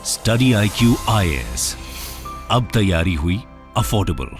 Study IQ IAS, अब तैयारी हुई अफोर्डेबल।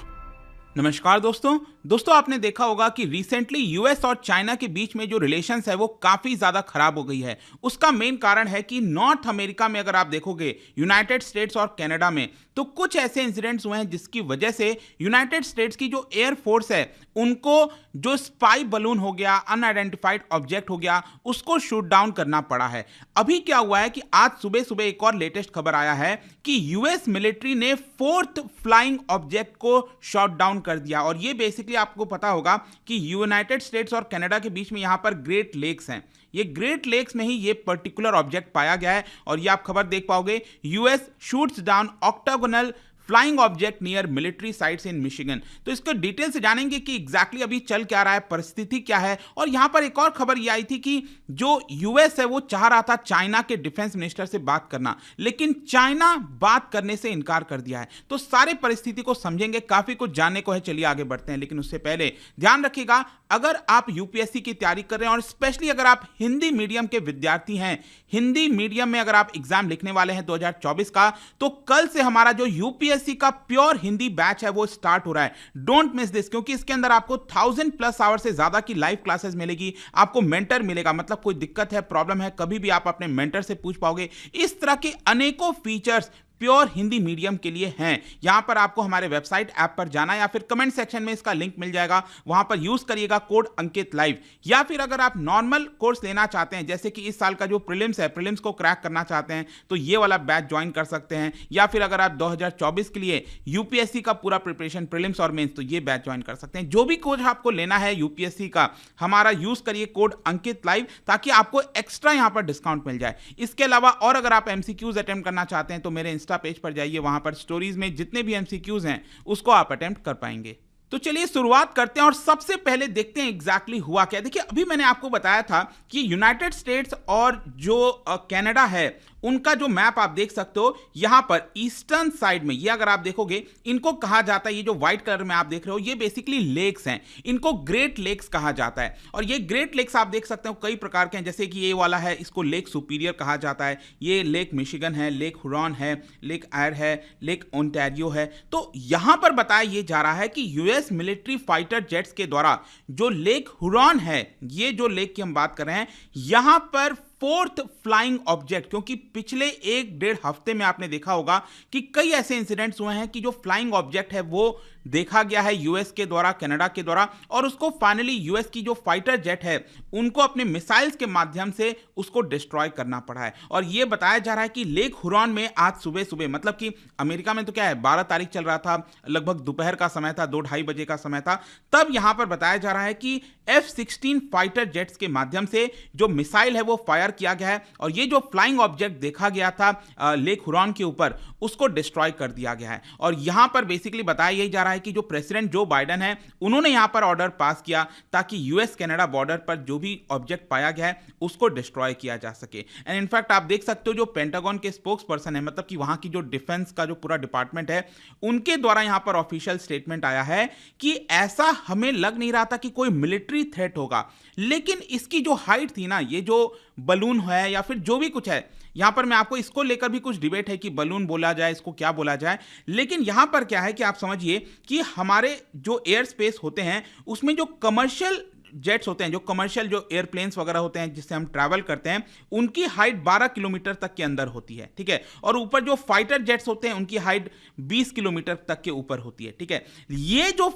नमस्कार दोस्तों आपने देखा होगा कि रिसेंटली यूएस और चाइना के बीच में जो रिलेशंस है वो काफी ज्यादा खराब हो गई है। उसका मेन कारण है कि नॉर्थ अमेरिका में अगर आप देखोगे, यूनाइटेड स्टेट्स और कनाडा में, तो कुछ ऐसे इंसिडेंट्स हुए हैं जिसकी वजह से यूनाइटेड स्टेट्स की जो एयर फोर्स है उनको जो स्पाई बलून हो गया, अनआइडेंटिफाइड ऑब्जेक्ट हो गया, उसको शूट डाउन करना पड़ा है। अभी क्या हुआ है कि आज सुबह सुबह एक और लेटेस्ट खबर आया है कि यूएस मिलिट्री ने 4th फ्लाइंग ऑब्जेक्ट को शॉट डाउन कर दिया। और ये बेसिकली आपको पता होगा कि यूनाइटेड स्टेट्स और कनाडा के बीच में यहां पर ग्रेट लेक्स हैं। ये ग्रेट लेक्स में ही ये पर्टिकुलर ऑब्जेक्ट पाया गया है और ये आप खबर देख पाओगे, US shoots down octagonal flying object near military sites in Michigan. तो इसको डिटेल से जानेंगे कि एग्जैक्टली अभी चल क्या रहा है, परिस्थिति क्या है। और यहां पर एक और खबर ये आई थी कि जो यूएस है वो चाह रहा था चाइना के डिफेंस मिनिस्टर से बात करना, लेकिन चाइना बात करने से इनकार कर दिया है। तो सारे परिस्थिति को समझेंगे, काफी कुछ जानने को है। चलिए आगे बढ़ते हैं, लेकिन उससे पहले ध्यान रखिएगा, अगर आप यूपीएससी की तैयारी कर रहे हैं और स्पेशली अगर आप हिंदी मीडियम के विद्यार्थी हैं, हिंदी मीडियम में अगर आप एग्जाम लिखने वाले हैं 2024 का, तो कल से हमारा जो यूपीएससी का प्योर हिंदी बैच है वो स्टार्ट हो रहा है। डोंट मिस दिस, क्योंकि इसके अंदर आपको 1000+ आवर से ज्यादा की लाइव क्लासेस मिलेगी, आपको मेंटर मिलेगा। मतलब कोई दिक्कत है, प्रॉब्लम है, कभी भी आप अपने मेंटर से पूछ पाओगे। इस तरह के अनेकों फीचर्स प्योर हिंदी मीडियम के लिए हैं। यहां पर आपको हमारे वेबसाइट ऐप पर जाना या फिर कमेंट सेक्शन में इसका लिंक मिल जाएगा, वहां पर यूज करिएगा कोड अंकित लाइव। या फिर अगर आप नॉर्मल कोर्स लेना चाहते हैं, जैसे कि इस साल का जो प्रीलिम्स है, प्रीलिम्स को क्रैक करना चाहते हैं, तो ये वाला बैच ज्वाइन कर सकते हैं। या फिर अगर आप 2024 के लिए यूपीएससी का पूरा प्रिपरेशन, प्रीलिम्स और मेंस, तो ये बैच ज्वाइन कर सकते हैं। जो भी कोर्स आपको लेना है यूपीएससी का, हमारा यूज करिए कोड अंकित लाइव, ताकि आपको एक्स्ट्रा यहां पर डिस्काउंट मिल जाए। इसके अलावा और अगर आप एमसीक्यूज अटेम्प्ट करना चाहते हैं तो मेरे इंस्टा पेज पर जाइए, वहां पर स्टोरीज में जितने भी एमसीक्यूज हैं उसको आप अटेम्प्ट कर पाएंगे। तो चलिए शुरुआत करते हैं और सबसे पहले देखते हैं एग्जैक्टली हुआ क्या। देखिए, अभी मैंने आपको बताया था कि यूनाइटेड स्टेट्स और जो कनाडा है उनका जो मैप आप देख सकते हो, यहां पर ईस्टर्न साइड में, ये अगर आप देखोगे, इनको कहा जाता है, ये जो व्हाइट कलर में आप देख रहे हो, ये बेसिकली लेक्स हैं, इनको ग्रेट लेक्स कहा जाता है। और ये ग्रेट लेक्स आप देख सकते हो कई प्रकार के हैं, जैसे कि ये वाला है, इसको लेक सुपीरियर कहा जाता है, ये लेक मिशिगन है, लेक हुरॉन है, लेक आयर है, लेक ओंटारियो है। तो यहां पर बताया ये जा रहा है कि यूएस मिलिट्री फाइटर जेट्स के द्वारा जो लेक हुरॉन है, ये जो लेक की हम बात कर रहे हैं, यहां पर 4th फ्लाइंग ऑब्जेक्ट, क्योंकि पिछले 1-1.5 हफ्ते में आपने देखा होगा कि कई ऐसे इंसिडेंट्स हुए हैं कि जो फ्लाइंग ऑब्जेक्ट है वो देखा गया है यूएस के द्वारा, कनाडा के द्वारा, और उसको फाइनली यूएस की जो फाइटर जेट है उनको अपने मिसाइल्स के माध्यम से उसको डिस्ट्रॉय करना पड़ा है। और ये बताया जा रहा है कि लेक हुरॉन में आज सुबह सुबह, मतलब कि अमेरिका में तो क्या है, 12 तारीख चल रहा था, लगभग दोपहर का समय था, 2-2:30 बजे का समय था, तब यहां पर बताया जा रहा है कि F-16 फाइटर जेट्स के माध्यम से जो मिसाइल है वो फायर किया गया है और ये जो फ्लाइंग ऑब्जेक्ट देखा गया था लेक हुरॉन के ऊपर, उसको डिस्ट्रॉय कर दिया गया है। और यहां पर बेसिकली बताया यही जा रहा है कि जो प्रेसिडेंट जो बाइडेन है, उन्होंने यहां पर ऑर्डर पास किया ताकि यूएस कनाडा बॉर्डर पर जो भी ऑब्जेक्ट पाया गया है उसको डिस्ट्रॉय किया जा सके। एंड इनफैक्ट आप देख सकते हो जो पेंटागन के स्पोक्स पर्सन है, मतलब कि वहां की जो डिफेंस का जो पूरा डिपार्टमेंट है, उनके द्वारा यहां पर ऑफिशियल स्टेटमेंट आया है कि ऐसा हमें लग नहीं रहा था कि कोई मिलिट्री थ्रेट होगा, लेकिन इसकी जो हाइट थी ना, ये जो बलून है या फिर जो भी कुछ है, यहां पर मैं आपको इसको लेकर भी कुछ डिबेट है कि बलून बोला जाए, इसको क्या बोला जाए, लेकिन यहां पर क्या है कि आप समझिए कि हमारे जो एयर स्पेस होते हैं उसमें जो कमर्शियल जेट्स होते हैं, जो कमर्शियल जो एयरप्लेन्स वगैरह होते हैं जिससे हम ट्रैवल करते हैं, उनकी हाइट 12 किलोमीटर तक के अंदर होती है, ठीक है। और ऊपर जो फाइटर जेट्स होते हैं उनकी हाइट 20 किलोमीटर तक के ऊपर होती है, ठीक है। ये जो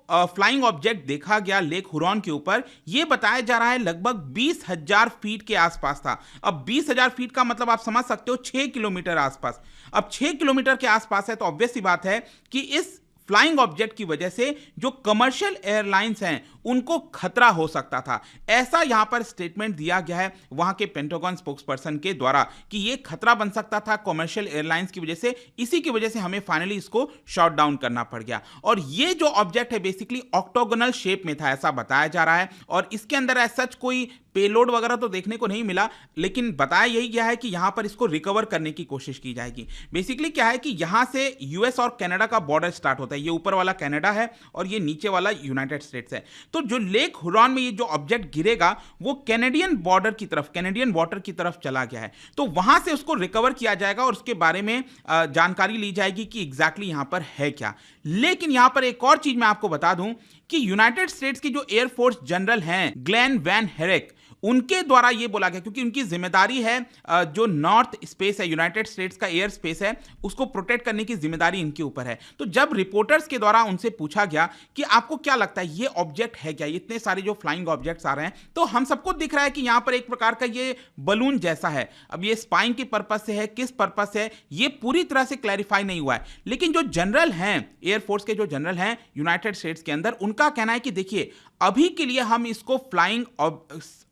फ्लाइंग ऑब्जेक्ट देखा गया लेक हुरॉन के ऊपर, ये बताया जा रहा है लगभग 20,000 फीट के आसपास था। अब 20,000 फीट का मतलब आप समझ सकते हो 6 किलोमीटर आसपास। अब 6 किलोमीटर के आसपास है तो ऑब्वियस सी बात है कि इस फ्लाइंग ऑब्जेक्ट की वजह से जो कमर्शियल एयरलाइंस हैं उनको खतरा हो सकता था। ऐसा यहां पर स्टेटमेंट दिया गया है वहां के पेंटागन स्पोक्सपर्सन के द्वारा कि यह खतरा बन सकता था कमर्शियल एयरलाइंस की वजह से, इसी की वजह से हमें फाइनली इसको शॉट डाउन करना पड़ गया। और ये जो ऑब्जेक्ट है बेसिकली ऑक्टोगोनल शेप में था, ऐसा बताया जा रहा है। और इसके अंदर ऐसा कोई पेलोड वगैरह तो देखने को नहीं मिला, लेकिन बताया यही गया है कि यहां पर इसको रिकवर करने की कोशिश की जाएगी। बेसिकली क्या है कि यहां से यूएस और कनाडा का बॉर्डर स्टार्ट होता है, है, ये ऊपर वाला कनाडा है और ये नीचे वाला यूनाइटेड स्टेट्स है। तो जो लेक हुरॉन में ये जो ऑब्जेक्ट गिरेगा वो कैनेडियन बॉर्डर की तरफ, कैनेडियन वाटर की तरफ चला गया है। तो वहां से उसको रिकवर किया जाएगा और उसके बारे में जानकारी ली जाएगी कि एग्जैक्टली यहां पर है क्या। लेकिन यहां पर एक और चीज मैं आपको बता दूं कि यूनाइटेड स्टेट्स के जो एयरफोर्स जनरल हैं ग्लेन वैन हेरेक, उनके द्वारा यह बोला गया, क्योंकि उनकी जिम्मेदारी है जो नॉर्थ स्पेस है, यूनाइटेड स्टेट्स का एयर स्पेस है, उसको प्रोटेक्ट करने की जिम्मेदारी इनके ऊपर है। तो जब रिपोर्टर्स के द्वारा उनसे पूछा गया कि आपको क्या लगता है ये ऑब्जेक्ट है क्या, इतने सारे जो फ्लाइंग ऑब्जेक्ट्स आ रहे हैं, तो हम सबको दिख रहा है कि यहां पर एक प्रकार का ये बलून जैसा है। अब ये स्पाइंग के पर्पस से है, किस पर्पस से है, ये पूरी तरह से क्लैरिफाई नहीं हुआ है। लेकिन जो जनरल हैं, एयरफोर्स के जो जनरल हैं यूनाइटेड स्टेट्स के अंदर, उनका कहना है कि देखिए अभी के लिए हम इसको फ्लाइंग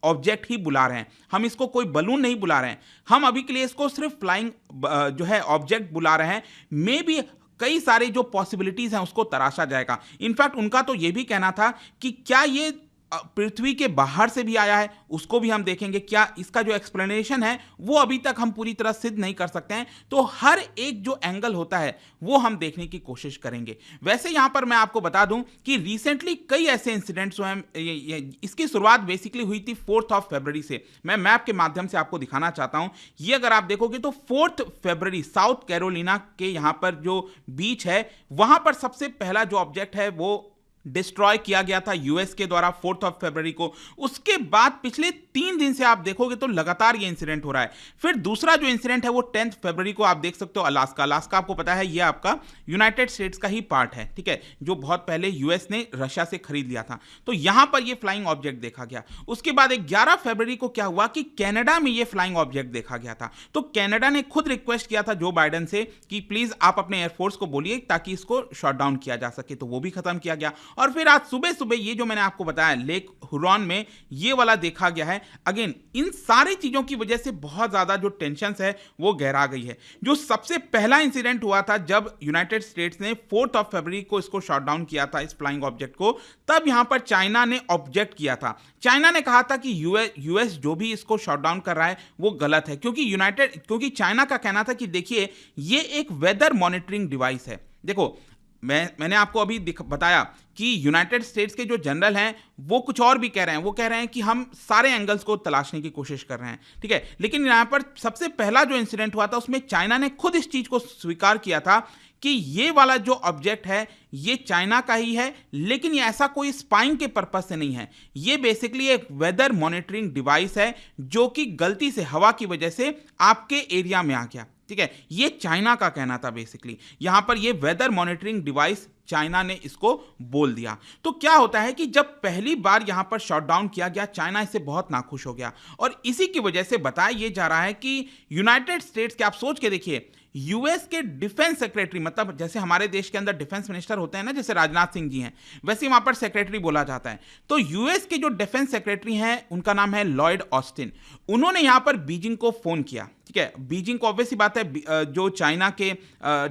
ऑब्जेक्ट ही बुला रहे हैं, हम इसको कोई बलून नहीं बुला रहे हैं, हम अभी के लिए इसको सिर्फ फ्लाइंग जो है ऑब्जेक्ट बुला रहे हैं। मे बी कई सारे जो पॉसिबिलिटीज हैं उसको तराशा जाएगा। इनफैक्ट उनका तो यह भी कहना था कि क्या ये पृथ्वी के बाहर से भी आया है, उसको भी हम देखेंगे, क्या इसका जो एक्सप्लेनेशन है वो अभी तक हम पूरी तरह सिद्ध नहीं कर सकते हैं। तो हर एक जो एंगल होता है वो हम देखने की कोशिश करेंगे। वैसे यहां पर मैं आपको बता दूं कि रिसेंटली कई ऐसे इंसिडेंट्स हुए हैं। इसकी शुरुआत बेसिकली हुई थी 4 फरवरी से। मैं मैप के माध्यम से आपको दिखाना चाहता हूं। ये अगर आप देखोगे तो 4 फरवरी साउथ कैरोलिना के यहां पर जो बीच है, वहां पर सबसे पहला जो ऑब्जेक्ट है वो डिस्ट्रॉय किया गया था यूएस के द्वारा 4 फरवरी को। उसके बाद पिछले 3 दिन से आप देखोगे तो लगातार ये इंसिडेंट हो रहा है। फिर दूसरा जो इंसिडेंट है वो 10 फरवरी को आप देख सकते हो अलास्का। अलास्का आपको पता है ये आपका यूनाइटेड स्टेट्स का ही पार्ट है, ठीक है, जो बहुत पहले यूएस ने रशिया से खरीद लिया था। तो यहां पर ये फ्लाइंग ऑब्जेक्ट देखा गया। उसके बाद 11 फरवरी को क्या हुआ कि कनाडा में ये फ्लाइंग ऑब्जेक्ट देखा गया था। तो कनाडा ने खुद रिक्वेस्ट किया था जो बाइडेन से कि प्लीज आप अपने एयरफोर्स को बोलिए ताकि इसको शॉट डाउन किया जा सके। तो वो भी खत्म किया गया। और फिर आज सुबह सुबह ये जो मैंने आपको बताया लेक हुरॉन में ये वाला देखा गया है। अगेन इन सारी चीजों की वजह से बहुत ज्यादा जो टेंशन है वो गहरा गई है। जो सबसे पहला इंसिडेंट हुआ था जब यूनाइटेड स्टेट्स ने 4 फरवरी को इसको शॉट डाउन किया था इस फ्लाइंग ऑब्जेक्ट को, तब यहां पर चाइना ने ऑब्जेक्ट किया था। चाइना ने कहा था कि यूएस जो भी इसको शॉट डाउन कर रहा है वो गलत है, क्योंकि चाइना का कहना था कि देखिए ये एक वेदर मॉनिटरिंग डिवाइस है। देखो मैंने आपको अभी बताया कि यूनाइटेड स्टेट्स के जो जनरल हैं वो कुछ और भी कह रहे हैं। वो कह रहे हैं कि हम सारे एंगल्स को तलाशने की कोशिश कर रहे हैं, ठीक है। लेकिन यहां पर सबसे पहला जो इंसिडेंट हुआ था उसमें चाइना ने खुद इस चीज को स्वीकार किया था कि ये वाला जो ऑब्जेक्ट है ये चाइना का ही है, लेकिन ये ऐसा कोई स्पाइंग के पर्पस से नहीं है। ये बेसिकली एक वेदर मॉनिटरिंग डिवाइस है जो कि गलती से हवा की वजह से आपके एरिया में आ गया, ठीक है। ये चाइना का कहना था। बेसिकली यहां पर ये वेदर मॉनिटरिंग डिवाइस चाइना ने इसको बोल दिया। तो क्या होता है कि जब पहली बार यहां पर शॉट डाउन किया गया, चाइना इससे बहुत नाखुश हो गया और इसी की वजह से बताया यह जा रहा है कि यूनाइटेड स्टेट्स के, आप सोच के देखिए, यूएस के डिफेंस सेक्रेटरी, मतलब जैसे हमारे देश के अंदर डिफेंस मिनिस्टर होते हैं ना, जैसे राजनाथ सिंह जी हैं, वैसे वहां पर सेक्रेटरी बोला जाता है। तो यूएस के जो डिफेंस सेक्रेटरी हैं उनका नाम है लॉयड ऑस्टिन। उन्होंने यहां पर बीजिंग को फोन किया, ठीक है। बीजिंग को ऑब्वियस सी बात है, जो चाइना के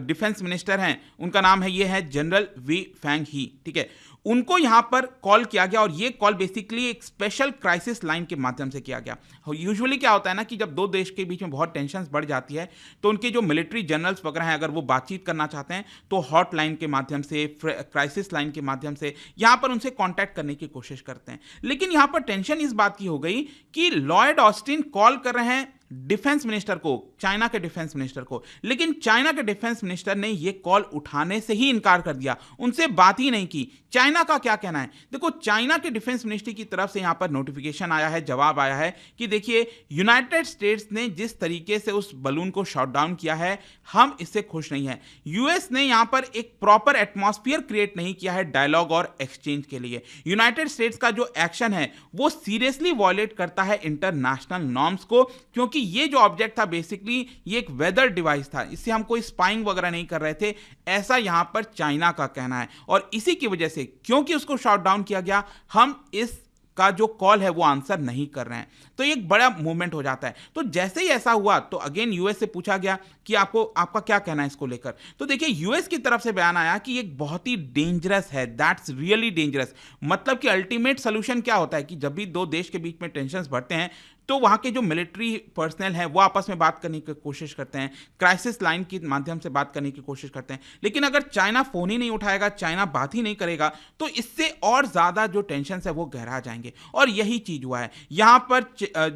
डिफेंस मिनिस्टर हैं उनका नाम है, ये है जनरल वी फैंग ही, ठीक है। उनको यहां पर कॉल किया गया और ये कॉल बेसिकली एक स्पेशल क्राइसिस लाइन के माध्यम से किया गया। यूजुअली क्या होता है ना कि जब दो देश के बीच में बहुत टेंशन बढ़ जाती है तो उनके जो मिलिट्री जनरल्स वगैरह हैं, अगर वो बातचीत करना चाहते हैं तो हॉट लाइन के माध्यम से, क्राइसिस लाइन के माध्यम से यहां पर उनसे कॉन्टैक्ट करने की कोशिश करते हैं। लेकिन यहां पर टेंशन इस बात की हो गई कि लॉयड ऑस्टिन कॉल कर रहे हैं डिफेंस मिनिस्टर को, चाइना के डिफेंस मिनिस्टर को, लेकिन चाइना के डिफेंस मिनिस्टर ने यह कॉल उठाने से ही इनकार कर दिया, उनसे बात ही नहीं की। चाइना का क्या कहना है, देखो चाइना के डिफेंस मिनिस्ट्री की तरफ से यहां पर नोटिफिकेशन आया है, जवाब आया है कि देखिए यूनाइटेड स्टेट्स ने जिस तरीके से उस बलून को शॉट डाउन किया है हम इससे खुश नहीं है। यूएस ने यहां पर एक प्रॉपर एटमॉस्फेयर क्रिएट नहीं किया है डायलॉग और एक्सचेंज के लिए। यूनाइटेड स्टेट्स का जो एक्शन है वो सीरियसली वॉयलेट करता है इंटरनेशनल नॉर्म्स को, क्योंकि ये जो ऑब्जेक्ट था बेसिकली ये एक वेदर डिवाइस था, इससे हम कोई स्पाइंग वगैरह नहीं कर रहे थे, ऐसा यहां पर चाइना का कहना है। और इसी की वजह से क्योंकि उसको शॉट डाउन किया गया, हम इस का जो कॉल है वो आंसर नहीं कर रहे हैं। तो एक बड़ा मूवमेंट हो जाता है। तो जैसे ही ऐसा हुआ तो अगेन यूएस से पूछा गया कि आपका क्या कहना है इसको लेकर। तो देखिए यूएस की तरफ से बयान आया कि एक बहुत ही डेंजरस है, दैट्स रियली डेंजरस। मतलब कि अल्टीमेट सोल्यूशन क्या होता है कि जब भी दो देश के बीच में टेंशंस बढ़ते हैं तो वहाँ के जो मिलिट्री पर्सनल है वो आपस में बात करने की कोशिश करते हैं, क्राइसिस लाइन के माध्यम से बात करने की कोशिश करते हैं। लेकिन अगर चाइना फ़ोन ही नहीं उठाएगा, चाइना बात ही नहीं करेगा, तो इससे और ज़्यादा जो टेंशन है वो गहरा जाएंगे। और यही चीज़ हुआ है यहाँ पर।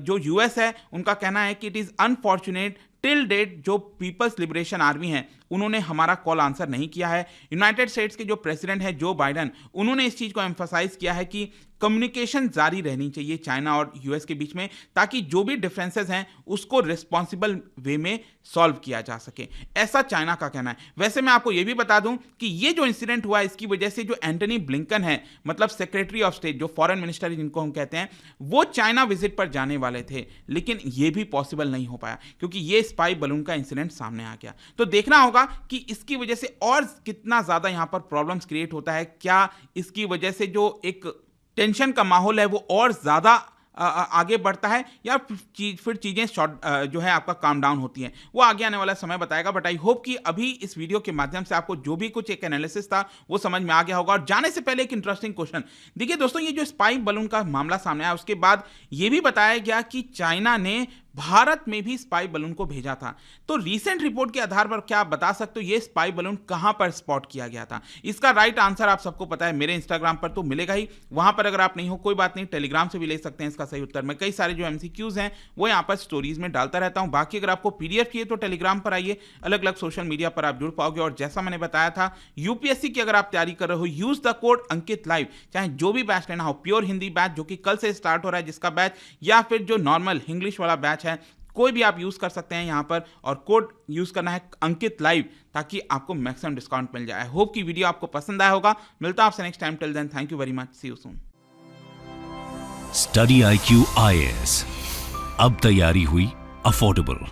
जो यूएस है उनका कहना है कि it is unfortunate till date जो पीपल्स लिबरेशन आर्मी है उन्होंने हमारा कॉल आंसर नहीं किया है। यूनाइटेड स्टेट्स के जो प्रेसिडेंट है जो बाइडन, उन्होंने इस चीज़ को एम्फसाइज किया है कि कम्युनिकेशन जारी रहनी चाहिए चाइना और यूएस के बीच में, ताकि जो भी डिफरेंसेस हैं उसको रिस्पॉन्सिबल वे में सॉल्व किया जा सके, ऐसा चाइना का कहना है। वैसे मैं आपको ये भी बता दूं कि ये जो इंसिडेंट हुआ इसकी वजह से जो एंटनी ब्लिंकन है, मतलब सेक्रेटरी ऑफ स्टेट, जो फॉरेन मिनिस्टर जिनको हम कहते हैं, वो चाइना विजिट पर जाने वाले थे, लेकिन ये भी पॉसिबल नहीं हो पाया क्योंकि ये स्पाई बलून का इंसिडेंट सामने आ गया। तो देखना होगा कि इसकी वजह से और कितना ज्यादा यहां पर प्रॉब्लम्स क्रिएट होता है। क्या इसकी वजह से जो एक टेंशन का माहौल है वो और ज्यादा आगे बढ़ता है या फिर चीजें जो है आपका काम डाउन होती हैं, वो आगे आने वाला समय बताएगा। बट आई होप कि अभी इस वीडियो के माध्यम से आपको जो भी कुछ एक एनालिसिस था वो समझ में आ गया होगा। और जाने से पहले एक इंटरेस्टिंग क्वेश्चन देखिए दोस्तों, ये जो स्पाई बलून का मामला सामने आया उसके बाद ये भी बताया गया कि चाइना ने भारत में भी स्पाई बलून को भेजा था। तो रीसेंट रिपोर्ट के आधार पर क्या आप बता सकते हो ये स्पाई बलून कहां पर स्पॉट किया गया था? इसका राइट आंसर आप सबको पता है, मेरे इंस्टाग्राम पर तो मिलेगा ही। वहां पर अगर आप नहीं हो कोई बात नहीं, टेलीग्राम से भी ले सकते हैं इसका सही उत्तर। मैं कई सारे जो एमसीक्यूज हैं वो यहाँ पर स्टोरीज में डालता रहता हूं। बाकी अगर आपको पीडीएफ चाहिए तो टेलीग्राम पर आइए, अलग अलग सोशल मीडिया पर आप जुड़ पाओगे। और जैसा मैंने बताया था, यूपीएससी की अगर आप तैयारी कर रहे हो, use the code Ankit live, चाहे जो भी बैच लेना हो, प्योर हिंदी बैच जो कि कल से स्टार्ट हो रहा है जिसका बैच, या फिर जो नॉर्मल इंग्लिश वाला बैच है, कोई भी आप यूज कर सकते हैं यहां पर। और कोड यूज करना है अंकित लाइव ताकि आपको मैक्सिमम डिस्काउंट मिल जाए। होप की वीडियो आपको पसंद आया होगा। मिलता है आपसे next time. Till then thank you very much, see you soon. Study IQ IAS, अब तैयारी हुई अफोर्डेबल।